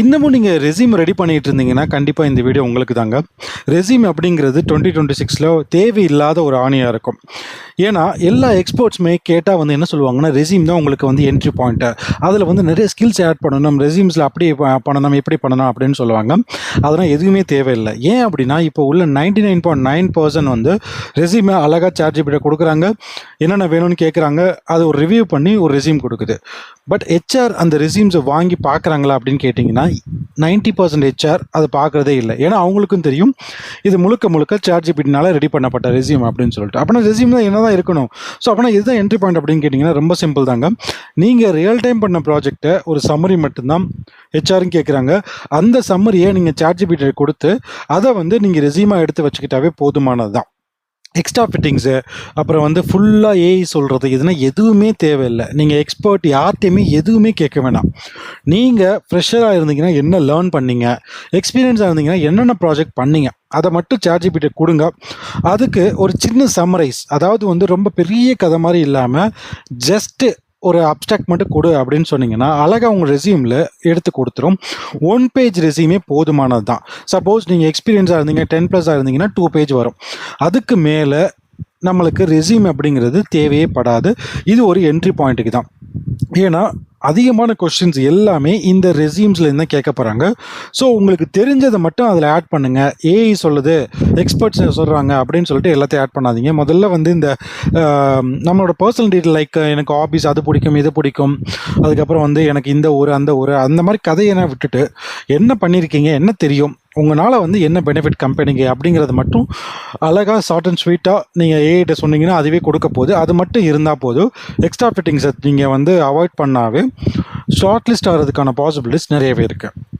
இன்னமும் நீங்கள் resume ready பண்ணிட்டு இருந்தீங்கன்னா கண்டிப்பாக இந்த வீடியோ உங்களுக்கு தாங்க. ரெஸ்யூம் அப்படிங்கிறது 2026 தேவையில்லாத ஒரு ஆணியாக இருக்கும். ஏன்னா எல்லா எக்ஸ்பர்ட்ஸுமே கேட்டால் என்ன சொல்லுவாங்கன்னா, ரெஸ்யூம் தான் உங்களுக்கு என்ட்ரி பாயிண்ட்டு. அதில் நிறைய ஸ்கில்ஸ் ஆட் பண்ணணும், ரெஸ்யூம்ஸில் அப்படி பண்ணணும், எப்படி பண்ணணும் அப்படின்னு சொல்லுவாங்க. அதெல்லாம் எதுவுமே தேவையில்லை. ஏன் அப்படின்னா, இப்போ உள்ள 99.9% ரெஸ்யூமை அழகாக ChatGPT கொடுக்குறாங்க, என்னென்ன வேணும்னு கேட்குறாங்க, அது ஒரு ரிவ்யூ பண்ணி ஒரு ரெஸ்யூம் கொடுக்குது. பட் ஹெச்ஆர் அந்த ரெஸ்யூம்ஸை வாங்கி பார்க்குறாங்களா அப்படின்னு கேட்டிங்கன்னா 90% ஹெச்ஆர் அதை பார்க்குறதே இல்லை. ஏன்னா அவங்களுக்கும் தெரியும் இது முழுக்க ChatGPTனால ரெடி பண்ணப்பட்ட ரெஸ்யூம் அப்படின்னு சொல்லிட்டு. அப்படின்னா ரெஸ்யூம் தான் என்ன தான் இருக்கணும். ஸோ அப்படின்னா இதுதான் என்ட்ரி பாயிண்ட் அப்படின்னு கேட்டிங்கன்னா ரொம்ப சிம்பிள் தாங்க. நீங்கள் ரியல் டைம் பண்ண ப்ராஜெக்டை ஒரு சம்மரி மட்டும்தான் ஹெச்ஆரும் கேட்குறாங்க. அந்த சம்மரியை நீங்கள் ChatGPT கொடுத்து அதை நீங்கள் ரெஸ்யூமாக எடுத்து வச்சுக்கிட்டாவே போதுமானது தான். எக்ஸ்ட்ரா ஃபிட்டிங்ஸு, அப்புறம் ஃபுல்லாக ஏஐ சொல்கிறது, இதெல்லாம் எதுவுமே தேவையில்லை. நீங்கள் எக்ஸ்பர்ட் யார்கிட்டையுமே எதுவுமே கேட்க வேணாம். நீங்கள் ஃப்ரெஷராக இருந்தீங்கன்னா என்ன லேர்ன் பண்ணீங்க, எக்ஸ்பீரியன்ஸாக இருந்தீங்கன்னா என்னென்ன ப்ராஜெக்ட் பண்ணீங்க, அதை மட்டும் ChatGPT கொடுங்க. அதுக்கு ஒரு சின்ன சம்மரைஸ், அதாவது ரொம்ப பெரிய கதை மாதிரி இல்லாமல் ஜஸ்ட்டு ஒரு அப்ஸ்ட்ராக்ட் மட்டும் கொடு அப்படின்னு சொன்னீங்கன்னா அழகாக உங்கள் ரெஸ்யூமில் எடுத்து கொடுத்துரும். 1 பேஜ் ரெஸ்யூமே போதுமானது தான். சப்போஸ் நீங்கள் எக்ஸ்பீரியன்ஸாக இருந்தீங்க 10+ இருந்தீங்கன்னா 2 பேஜ் வரும். அதுக்கு மேலே நம்மளுக்கு ரெஸ்யூம் அப்படிங்கிறது தேவையே படாது. இது ஒரு என்ட்ரி பாயிண்ட்டுக்கு தான். ஏன்னா அதிகமான கொஸ்டின்ஸ் எல்லாமே இந்த ரெஸ்யூம்ஸ்லேருந்து தான் கேட்க போகிறாங்க. ஸோ உங்களுக்கு தெரிஞ்சதை மட்டும் அதில் ஆட் பண்ணுங்கள். ஏஐ சொல்லுது, எக்ஸ்பர்ட்ஸ் சொல்கிறாங்க அப்படின்னு சொல்லிட்டு எல்லாத்தையும் ஆட் பண்ணாதீங்க. முதல்ல இந்த நம்மளோட பர்சனல் டீட்டெயில், லைக் எனக்கு ஹாபிஸ் அது பிடிக்கும் இது பிடிக்கும், அதுக்கப்புறம் எனக்கு இந்த ஊர் அந்த ஊர், அந்த மாதிரி கதையெல்லாம் விட்டுட்டு என்ன பண்ணியிருக்கீங்க, என்ன தெரியும், உங்களால் என்ன பெனிஃபிட் கம்பெனிக்கு அப்படிங்கிறது மட்டும் அழகாக ஷார்ட் அண்ட் ஸ்வீட்டாக நீங்கள் ஏஐட்ட சொன்னீங்கன்னா அதுவே கொடுக்க போகுது. அது மட்டும் இருந்தால் போதும். எக்ஸ்ட்ரா ஃபிட்டிங்ஸை நீங்கள் அவாய்ட் பண்ணாவே ஷார்ட் லிஸ்ட் ஆகிறதுக்கான பாசிபிலிட்டிஸ் நிறையவே இருக்குது.